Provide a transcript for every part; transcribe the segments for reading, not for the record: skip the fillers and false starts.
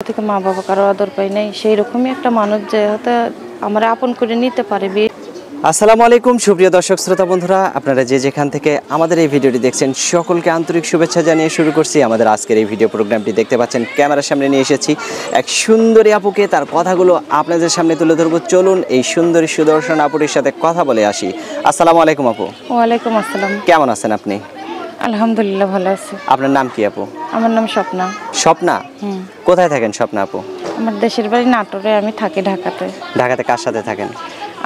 থেকে মা বাবা কারো আদর পাই নাই, সেই রকমই একটা মানুষ যে হয়তো আমরা আপন করে নিতে পারবে। আসসালামু আলাইকুম সুপ্রিয় দর্শক শ্রোতা বন্ধুরা, আপনারা যে যেখান থেকে আমাদের এই ভিডিওটি দেখছেন সকলকে আন্তরিক শুভেচ্ছা জানিয়ে শুরু করছি আমাদের আজকের এই ভিডিও প্রোগ্রামটি। দেখতে পাচ্ছেন ক্যামেরার সামনে নিয়ে এসেছি এক সুন্দরী আপুকে, তার কথাগুলো আপনাদের সামনে তুলে ধরবো। চলুন এই সুন্দরী সুদর্শন আপুটির সাথে কথা বলে আসি। আসসালামু আলাইকুম আপু। ওয়ালাইকুম আসসালাম। কেমন আছেন আপনি? আলহামদুলিল্লাহ ভালো আছি। আপনার নাম কি আপু? আমার নাম স্বপ্না। স্বপ্না? কোথায় থাকেন স্বপ্না আপু? আমার দেশের বাড়ি নাটোরে, আমি থাকি ঢাকাতে। ঢাকাতে কার সাথে থাকেন?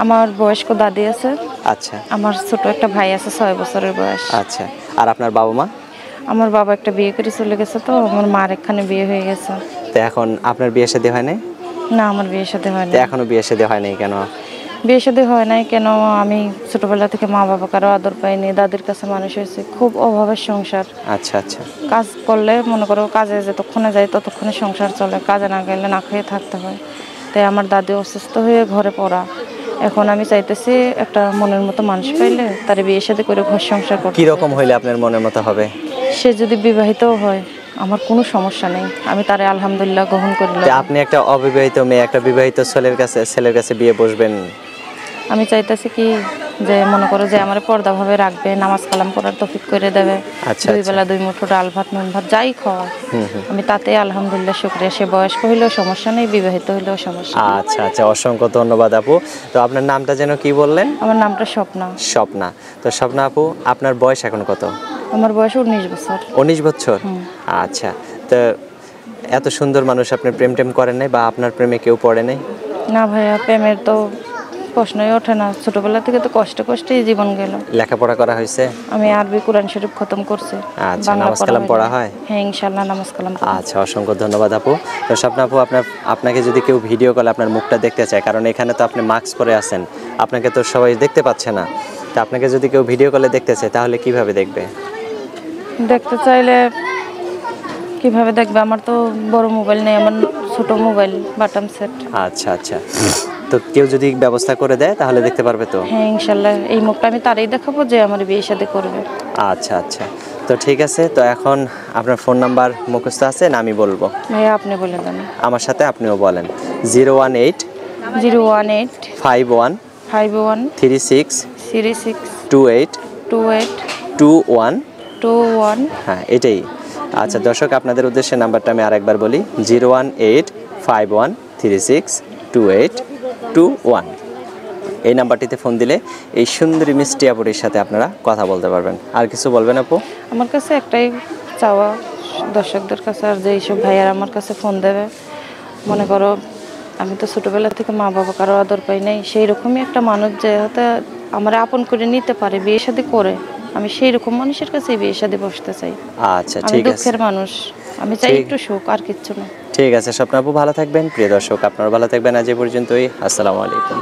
আমার বয়স্ক দাদি আছে। আচ্ছা। আমার ছোট একটা ভাই আছে, 6 বছরের বয়স। আচ্ছা। আর আপনার বাবা মা? আমার বাবা একটা বিয়ে করে চলে গেছে, তো আমার মার এখানে বিয়ে হয়ে গেছে। তো এখন আপনার বিয়ে শাদী হয় নাই? না, আমার বিয়ে শাদী হয় তো না। এখনো বিয়ে শাদী হয় নাই কেন? বিয়ে শাদী হয় নাই কেন? আমি ছোটবেলা থেকে মা বাবা কারো আদর পাইনি, দাদির কাছে মানুষ হয়েছে, খুব অভাবের সংসার। আচ্ছা আচ্ছা। কাজ করলে মনে করো কাজে যতক্ষণে যাই ততক্ষণে সংসার চলে, কাজে না গেলে না খেয়ে থাকতে হয়। তাই আমার দাদি অসুস্থ হয়ে ঘরে পড়া। এখন আমি চাইতেছি একটা মনের মতো মানুষ পাইলে তার বিয়ে শাদী করে ঘর সংসার করতে। কি রকম হইলে আপনার মনের মতো হবে? সে যদি বিবাহিত হয় আমার কোনো সমস্যা নেই, আমি তারে আলহামদুলিল্লাহ গ্রহণ করিলাম। আপনি একটা অবিবাহিত মেয়ে একটা বিবাহিত ছেলের কাছে বিয়ে বসবেন? আমি চাইতেছি কি যে মনে করো যে আমার পর্দাভাবে রাখবে, নামাজ কালাম করার তৌফিক করে দেবে। আচ্ছা, দুই বেলা 2 মুঠো ডাল ভাত নুন ভাত যাই খাওয়া, আমি তাতে আলহামদুলিল্লাহ শুকরিয়া। সে বয়স্ক হইলেও সমস্যা নেই, বিবাহিত হইলেও সমস্যা নেই। আচ্ছা আচ্ছা, অসংখ্য ধন্যবাদ আপু। তো আপনার নামটা যেন কি বললেন? আমার নামটা স্বপ্না। স্বপ্না। তো স্বপ্না আপু, আপনার বয়স এখন কত? আমার বয়স 19 বছর। 19 বছর? আচ্ছা। তো এত সুন্দর মানুষ, আপনি প্রেম টেম করেন নাই বা আপনার প্রেমে কেউ পড়ে নাই? না ভাইয়া, প্রেমের তো প্রশ্নই ওঠে না। ছোটবেলা থেকে তো কষ্টে কষ্টেই জীবন গেল। লেখাপড়া করা হয়েছে? আমি আরবি কোরআন শরীফ খতম করছি। আচ্ছা। নামাজ কালাম পড়া হয়? হ্যাঁ ইনশাআল্লাহ নামাজ কালাম। আচ্ছা, অসংখ্য ধন্যবাদ আপু। তো স্বপ্না আপু, আপনাকে যদি কেউ ভিডিও কলে আপনার মুখটা দেখতে চায়, কারণ এখানে তো আপনি মাস্ক পরে আছেন, আপনাকে তো সবাই দেখতে পাচ্ছে না, তো আপনাকে যদি কেউ ভিডিও কলে দেখতে চায় তাহলে কিভাবে দেখবে? দেখতে চাইলে কিভাবে দেখবে? আমার তো বড় মোবাইল নেই, আমার ছোট মোবাইল বাটন সেট। আচ্ছা আচ্ছা। তো কেউ যদি ব্যবস্থা করে দেয় তাহলে দেখতে পারবে তো? হ্যাঁ ইনশাআল্লাহ, এই মুখটা আমি তারই দেখাবো যে আমার বিয়ে শাদী করবে। আচ্ছা আচ্ছা। তো ঠিক আছে। তো এখন আপনার ফোন নাম্বার মুখস্থ আছে না আমি বলবো? ভাইয়া আপনি বলে দেন। আমার সাথে আপনিও বলেন। 018 018 51 51 36 36 28 28 21। 21। হ্যাঁ, এটাই। আচ্ছা দর্শক, আপনাদের উদ্দেশ্যে নাম্বারটা আমি আরেকবার বলি। 018 51 36 28 21। এই নাম্বারটিতে ফোন দিলে এই সুন্দরী মিষ্টি আপুটির সাথে আপনারা কথা বলতে পারবেন। আর কিছু বলবেন আপু? আমার কাছে একটাই চাওয়া দর্শকদের কাছে, আর যে এইসব ভাইয়ার আমার কাছে ফোন দেবে, মনে করো আমি তো ছোটবেলা থেকে মা বাবা কারো আদর পাই নাই, সেই রকমই একটা মানুষ যে হয়তো আমরা আপন করে নিতে পারে, বিয়ে শাদী করে, আমি সেই রকম মানুষের কাছে বিয়ে শাদী বসতে চাই। আচ্ছা আমি ঠিক আছে। দুঃখের মানুষ, আমি চাই একটু সুখ, আর কিচ্ছু না। ঠিক আছে স্বপ্না আপু, ভালো থাকবেন। প্রিয় দর্শক, আপনারা ভালো থাকবেন। আজ এই পর্যন্তই। আসসালামু আলাইকুম।